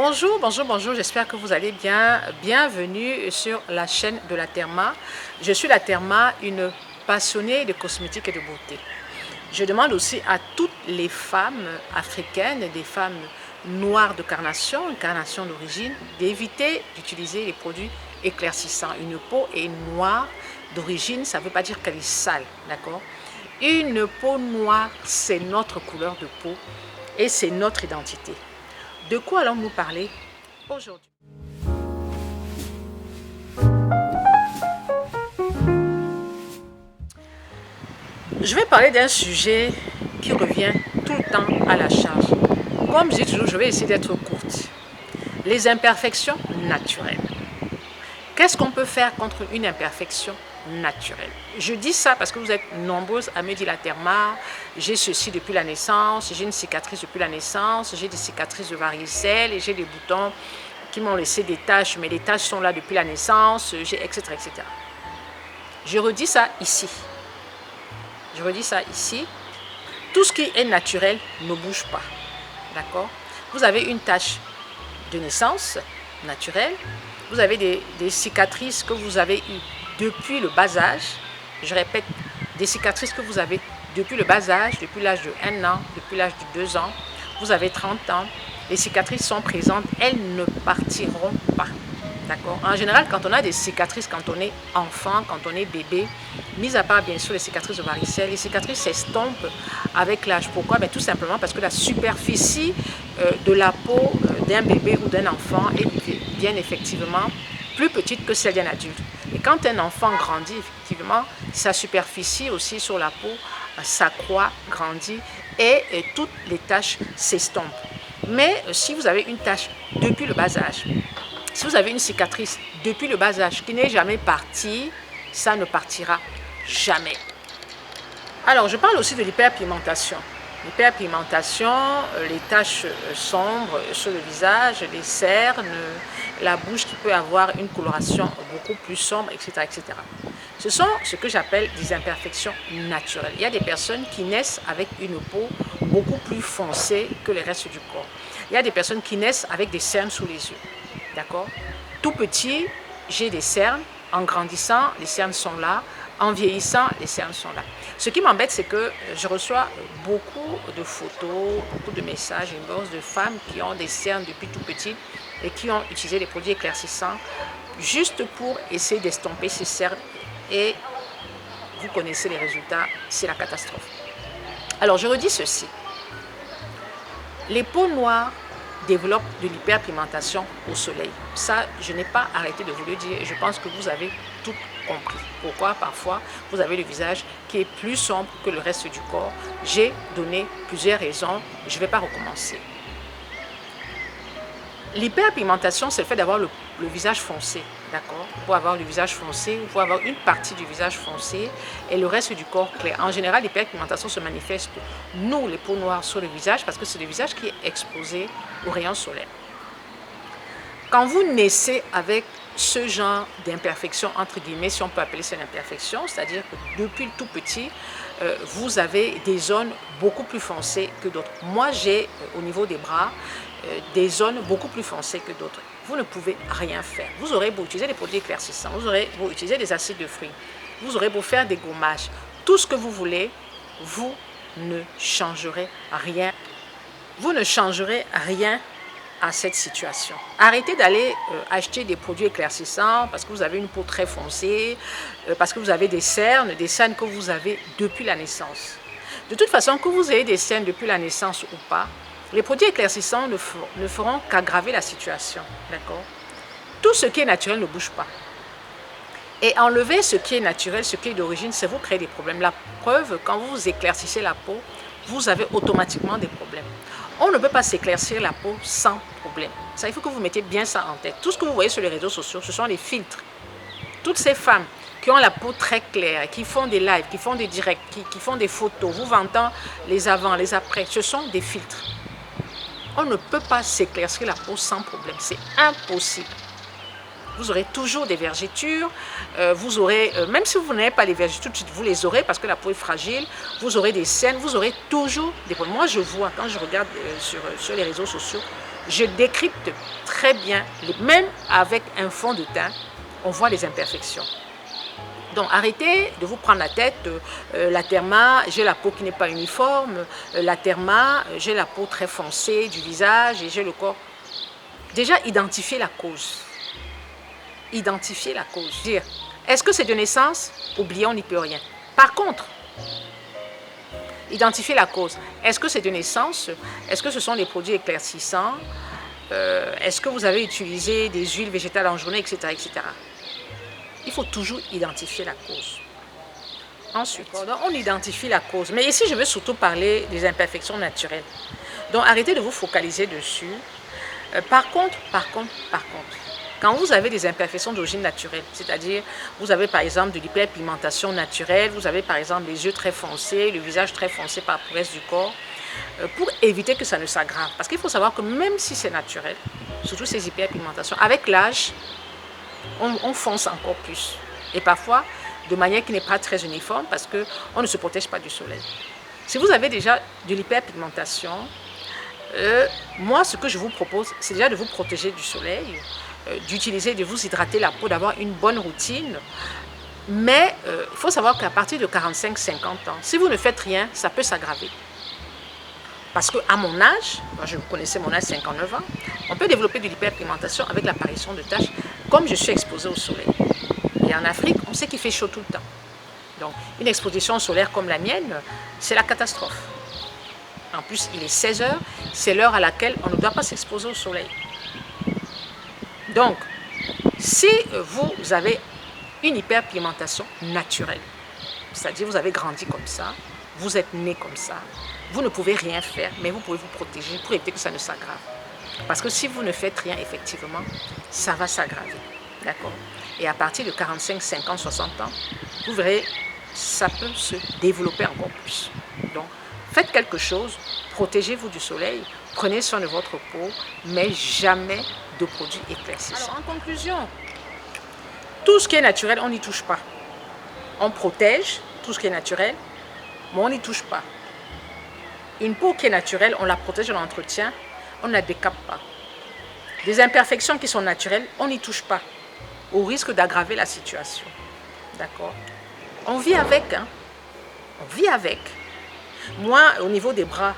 Bonjour, j'espère que vous allez bien. Bienvenue sur la chaîne de la Therma. Je suis la Therma, une passionnée de cosmétiques et de beauté. Je demande aussi à toutes les femmes africaines, des femmes noires de carnation d'origine, d'éviter d'utiliser les produits éclaircissants. Une peau est noire d'origine, ça ne veut pas dire qu'elle est sale, d'accord? Une peau noire, c'est notre couleur de peau et c'est notre identité. De quoi allons-nous parler aujourd'hui? Je vais parler d'un sujet qui revient tout le temps à la charge. Comme je dis toujours, je vais essayer d'être courte. Les imperfections naturelles. Qu'est-ce qu'on peut faire contre une imperfection naturelle? Je dis ça parce que vous êtes nombreuses à me dire la Therma, j'ai ceci depuis la naissance, j'ai une cicatrice depuis la naissance, j'ai des cicatrices de varicelle et j'ai des boutons qui m'ont laissé des taches, mais les taches sont là depuis la naissance, etc., etc. Je redis ça ici. Tout ce qui est naturel ne bouge pas. D'accord? Vous avez une tache de naissance naturelle, vous avez des cicatrices que vous avez eues depuis le bas âge. Je répète, des cicatrices que vous avez depuis le bas âge, depuis l'âge de 1 an, depuis l'âge de 2 ans. Vous avez 30 ans. Les cicatrices sont présentes, elles ne partiront pas. D'accord? En général, quand on a des cicatrices, quand on est enfant, quand on est bébé, mis à part bien sûr les cicatrices de varicelle, les cicatrices s'estompent avec l'âge. Pourquoi? Tout simplement parce que la superficie de la peau d'un bébé ou d'un enfant est bien effectivement plus petite que celle d'un adulte. Et quand un enfant grandit, effectivement, sa superficie aussi sur la peau s'accroît, grandit et toutes les taches s'estompent. Mais si vous avez une tache depuis le bas âge, si vous avez une cicatrice depuis le bas âge qui n'est jamais partie, ça ne partira jamais. Alors, je parle aussi de l'hyperpigmentation. L'hyperpigmentation, les taches sombres sur le visage, les cernes, la bouche qui peut avoir une coloration beaucoup plus sombre, etc., etc. Ce sont ce que j'appelle des imperfections naturelles. Il y a des personnes qui naissent avec une peau beaucoup plus foncée que le reste du corps. Il y a des personnes qui naissent avec des cernes sous les yeux. D'accord? Tout petit, j'ai des cernes. En grandissant, les cernes sont là. En vieillissant, les cernes sont là. Ce qui m'embête, c'est que je reçois beaucoup de photos, beaucoup de messages, inbox de femmes qui ont des cernes depuis tout petit et qui ont utilisé des produits éclaircissants juste pour essayer d'estomper ces cernes. Et vous connaissez les résultats, c'est la catastrophe. Alors, je redis ceci. Les peaux noires développent de l'hyperpigmentation au soleil. Ça, je n'ai pas arrêté de vous le dire et je pense que vous avez tout compris. Pourquoi parfois vous avez le visage qui est plus sombre que le reste du corps? J'ai donné plusieurs raisons, je ne vais pas recommencer. L'hyperpigmentation, c'est le fait d'avoir le visage foncé, d'accord? Pour avoir le visage foncé, il faut avoir une partie du visage foncé et le reste du corps clair. En général, l'hyperpigmentation se manifeste, nous, les peaux noires sur le visage, parce que c'est le visage qui est exposé aux rayons solaires. Quand vous naissez avec ce genre d'imperfection, entre guillemets, si on peut appeler ça une imperfection, c'est-à-dire que depuis le tout petit, vous avez des zones beaucoup plus foncées que d'autres. Moi, j'ai au niveau des bras des zones beaucoup plus foncées que d'autres. Vous ne pouvez rien faire. Vous aurez beau utiliser des produits éclaircissants, vous aurez beau utiliser des acides de fruits, vous aurez beau faire des gommages, tout ce que vous voulez, vous ne changerez rien. Vous ne changerez rien à cette situation. Arrêtez d'aller acheter des produits éclaircissants parce que vous avez une peau très foncée, parce que vous avez des cernes que vous avez depuis la naissance. De toute façon, que vous ayez des cernes depuis la naissance ou pas, les produits éclaircissants ne feront qu'aggraver la situation. D'accord? Tout ce qui est naturel ne bouge pas. Et enlever ce qui est naturel, ce qui est d'origine, c'est vous créer des problèmes. La preuve, quand vous éclaircissez la peau, vous avez automatiquement des problèmes. On ne peut pas s'éclaircir la peau sans problème. Ça, il faut que vous mettiez bien ça en tête. Tout ce que vous voyez sur les réseaux sociaux, ce sont les filtres. Toutes ces femmes qui ont la peau très claire, qui font des lives, qui font des directs, qui font des photos, vous vantant les avant, les après, ce sont des filtres. On ne peut pas s'éclaircir la peau sans problème. C'est impossible. Vous aurez toujours des vergetures, vous aurez, même si vous n'avez pas les vergetures tout de suite, vous les aurez parce que la peau est fragile, vous aurez des cernes, vous aurez toujours des problèmes. Moi, je vois, quand je regarde sur les réseaux sociaux, Je décrypte très bien, même avec un fond de teint, on voit les imperfections. Donc arrêtez de vous prendre la tête, la Therma, j'ai la peau qui n'est pas uniforme, la Therma, j'ai la peau très foncée du visage et j'ai le corps. Déjà, identifiez la cause. Identifiez la cause. Dire, est-ce que c'est de naissance? Oubliez, on n'y peut rien. Par contre, identifiez la cause. Est-ce que c'est de naissance? Est-ce que ce sont des produits éclaircissants? Est-ce que vous avez utilisé des huiles végétales en journée, etc., etc. Il faut toujours identifier la cause. Ensuite, on identifie la cause. Mais ici, je veux surtout parler des imperfections naturelles. Donc, arrêtez de vous focaliser dessus. Par contre, quand vous avez des imperfections d'origine naturelle, c'est-à-dire, vous avez par exemple de l'hyperpigmentation naturelle, vous avez par exemple les yeux très foncés, le visage très foncé par le reste du corps, pour éviter que ça ne s'aggrave. Parce qu'il faut savoir que même si c'est naturel, surtout ces hyperpigmentations, avec l'âge, on fonce encore plus. Et parfois, de manière qui n'est pas très uniforme, parce qu'on ne se protège pas du soleil. Si vous avez déjà de l'hyperpigmentation, moi, ce que je vous propose, c'est déjà de vous protéger du soleil, d'utiliser, de vous hydrater la peau, d'avoir une bonne routine. Mais il faut savoir qu'à partir de 45-50 ans, si vous ne faites rien, ça peut s'aggraver. Parce qu'à mon âge, je vous connaissais mon âge 59 ans, on peut développer de l'hyperpigmentation avec l'apparition de taches, comme je suis exposée au soleil. Et en Afrique, on sait qu'il fait chaud tout le temps. Donc, une exposition solaire comme la mienne, c'est la catastrophe. En plus, il est 16 heures, c'est l'heure à laquelle on ne doit pas s'exposer au soleil. Donc, si vous avez une hyperpigmentation naturelle, c'est-à-dire vous avez grandi comme ça, vous êtes né comme ça, vous ne pouvez rien faire, mais vous pouvez vous protéger pour éviter que ça ne s'aggrave. Parce que si vous ne faites rien, effectivement, ça va s'aggraver. D'accord? Et à partir de 45, 50, 60 ans, vous verrez, ça peut se développer encore plus. Donc, faites quelque chose, protégez-vous du soleil, prenez soin de votre peau, mais jamais de produits éclaircissants. Alors, en conclusion, tout ce qui est naturel, on n'y touche pas. On protège tout ce qui est naturel, mais on n'y touche pas. Une peau qui est naturelle, on la protège, on l'entretient, on ne la décape pas. Des imperfections qui sont naturelles, on n'y touche pas, au risque d'aggraver la situation. D'accord? On vit avec, hein? On vit avec. Moi, au niveau des bras,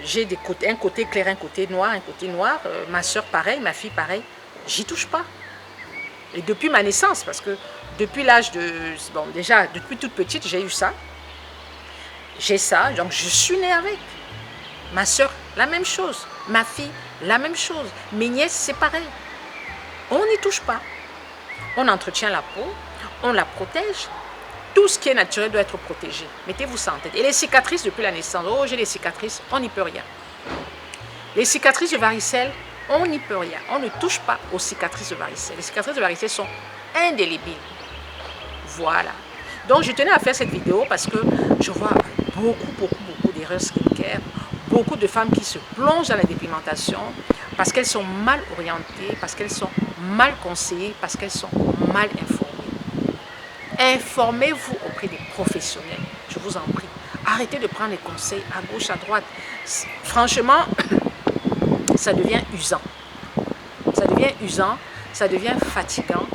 j'ai un côté clair, un côté noir, ma soeur pareil, ma fille pareil, j'y touche pas. Et depuis ma naissance, parce que depuis l'âge de... Bon, déjà, depuis toute petite, j'ai eu ça. J'ai ça, donc je suis née avec. Ma soeur, la même chose. Ma fille, la même chose. Mes nièces, c'est pareil. On n'y touche pas. On entretient la peau, on la protège. Tout ce qui est naturel doit être protégé. Mettez-vous ça en tête. Et les cicatrices depuis la naissance, oh j'ai des cicatrices, on n'y peut rien. Les cicatrices de varicelle, on n'y peut rien. On ne touche pas aux cicatrices de varicelle. Les cicatrices de varicelle sont indélébiles. Voilà. Donc je tenais à faire cette vidéo parce que je vois beaucoup d'erreurs skincare, beaucoup de femmes qui se plongent dans la dépigmentation parce qu'elles sont mal orientées, parce qu'elles sont mal conseillées, parce qu'elles sont mal informées. Informez-vous auprès des professionnels, je vous en prie. Arrêtez de prendre les conseils à gauche, à droite. Franchement, ça devient usant. Ça devient usant, ça devient fatigant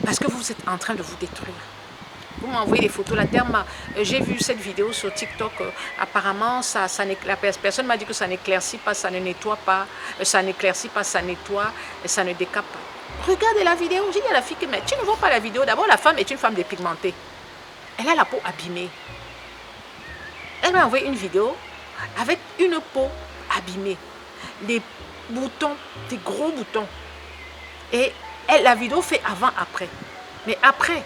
parce que vous êtes en train de vous détruire. Vous m'envoyez des photos, la Therma. J'ai vu cette vidéo sur TikTok. Apparemment, la personne m'a dit que ça n'éclaircit pas, ça ne nettoie pas, ça n'éclaircit pas, ça nettoie, et ça ne décape pas. Regardez la vidéo. J'ai dit à la fille que mais tu ne vois pas la vidéo. D'abord, la femme est une femme dépigmentée. Elle a la peau abîmée. Elle m'a envoyé une vidéo avec une peau abîmée. Des boutons, des gros boutons. Et la vidéo fait avant-après. Mais après,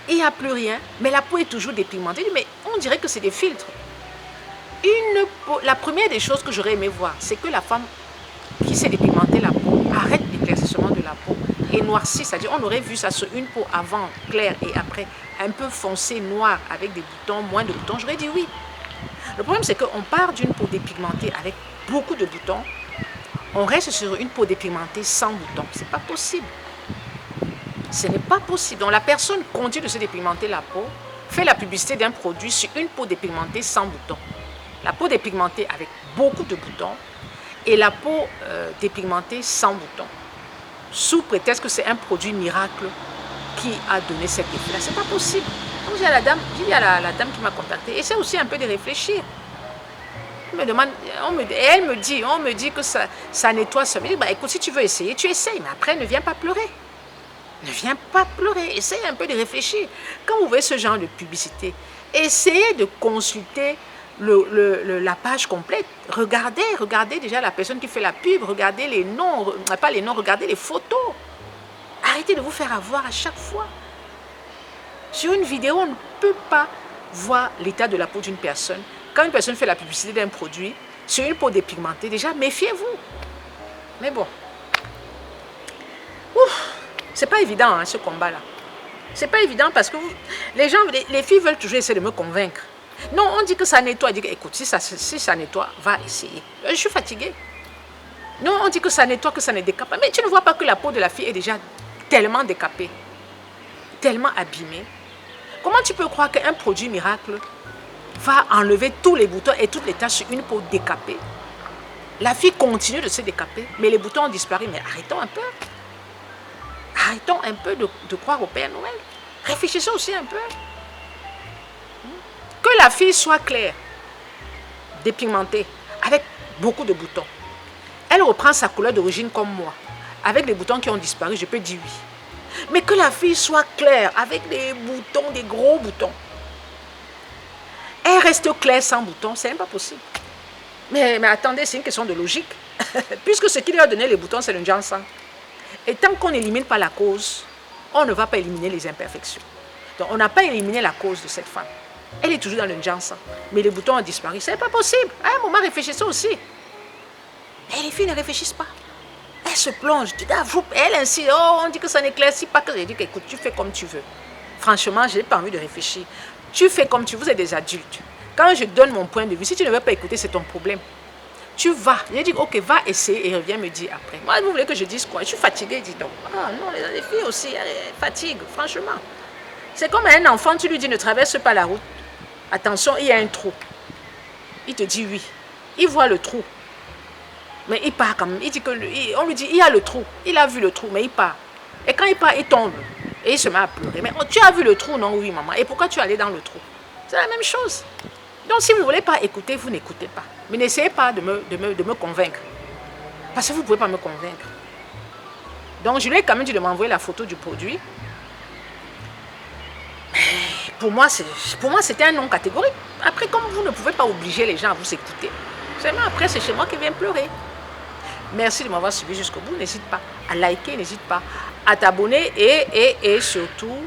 il n'y a plus rien, mais la peau est toujours dépigmentée. Mais on dirait que c'est des filtres. Une peau, la première des choses que j'aurais aimé voir, c'est que la femme qui s'est dépigmentée la peau arrête l'éclaircissement de la peau et noircit. C'est-à-dire on aurait vu ça sur une peau avant, claire, et après, un peu foncée, noire, avec des boutons, moins de boutons. J'aurais dit oui. Le problème, c'est qu'on part d'une peau dépigmentée avec beaucoup de boutons. On reste sur une peau dépigmentée sans boutons. Ce n'est pas possible. Ce n'est pas possible. Donc la personne continue de se dépigmenter la peau, fait la publicité d'un produit sur une peau dépigmentée sans boutons. La peau dépigmentée avec beaucoup de boutons et la peau dépigmentée sans boutons, sous prétexte que c'est un produit miracle qui a donné cet effet-là. C'est pas possible. Donc j'ai la dame qui m'a contacté, essaie aussi un peu de réfléchir. Elle me demande, on me dit que ça nettoie ça. Je dis, bah, écoute, si tu veux essayer, tu essayes, mais après ne viens pas pleurer. Ne viens pas pleurer, essaye un peu de réfléchir. Quand vous voyez ce genre de publicité, essayez de consulter la page complète. Regardez déjà la personne qui fait la pub, regardez les noms, pas les noms, regardez les photos. Arrêtez de vous faire avoir à chaque fois. Sur une vidéo, on ne peut pas voir l'état de la peau d'une personne. Quand une personne fait la publicité d'un produit, sur une peau dépigmentée, déjà, méfiez-vous. Mais bon. C'est pas évident, hein, ce combat-là. C'est pas évident parce que les filles veulent toujours essayer de me convaincre. Non, on dit que ça nettoie. Je dis, écoute, si ça nettoie, va essayer. Je suis fatiguée. Non, on dit que ça nettoie, que ça ne décape pas. Mais tu ne vois pas que la peau de la fille est déjà tellement décapée, tellement abîmée. Comment tu peux croire qu'un produit miracle va enlever tous les boutons et toutes les taches sur une peau décapée? La fille continue de se décaper, mais les boutons ont disparu. Mais arrêtons un peu. Arrêtons un peu de croire au Père Noël. Réfléchissons aussi un peu. Que la fille soit claire, dépigmentée, avec beaucoup de boutons. Elle reprend sa couleur d'origine comme moi. Avec les boutons qui ont disparu, je peux dire oui. Mais que la fille soit claire, avec des boutons, des gros boutons. Elle reste claire sans boutons, c'est même pas possible. Mais attendez, c'est une question de logique. Puisque ce qui lui a donné les boutons, c'est le ginseng. Et tant qu'on n'élimine pas la cause, on ne va pas éliminer les imperfections. Donc on n'a pas éliminé la cause de cette femme. Elle est toujours dans le ginseng. Mais les boutons ont disparu. Ce n'est pas possible. À un moment, réfléchissez aussi. Et les filles ne réfléchissent pas. Elles se plongent. Elle ainsi, on dit que ça n'éclaircit pas. Je dis écoute, tu fais comme tu veux. Franchement, je n'ai pas envie de réfléchir. Tu fais comme tu veux, vous êtes des adultes. Quand je donne mon point de vue, si tu ne veux pas écouter, c'est ton problème. Tu vas. Je dis, ok, va essayer et reviens me dire après. Moi, vous voulez que je dise quoi? Je suis fatiguée, dis donc. Ah non, les filles aussi, elles fatiguent, franchement. C'est comme un enfant, tu lui dis, ne traverse pas la route. Attention, il y a un trou. Il te dit oui. Il voit le trou. Mais il part quand même. Il dit que, on lui dit, il y a le trou. Il a vu le trou, mais il part. Et quand il part, il tombe. Et il se met à pleurer. Mais tu as vu le trou? Non, oui, maman. Et pourquoi tu es allé dans le trou? C'est la même chose. Donc, si vous ne voulez pas écouter, vous n'écoutez pas. Mais n'essayez pas de me convaincre. Parce que vous ne pouvez pas me convaincre. Donc, je lui ai quand même dit de m'envoyer la photo du produit. Mais pour moi, c'était un non catégorique. Après, comme vous ne pouvez pas obliger les gens à vous écouter, seulement après, c'est chez moi qui vient pleurer. Merci de m'avoir suivi jusqu'au bout. N'hésite pas à liker, n'hésite pas à t'abonner et surtout,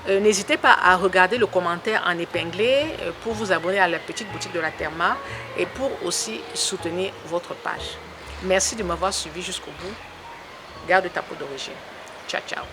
n'hésitez pas à regarder le commentaire en épinglé pour vous abonner à la petite boutique de la Therma et pour aussi soutenir votre page. Merci de m'avoir suivi jusqu'au bout. Garde ta peau d'origine. Ciao, ciao.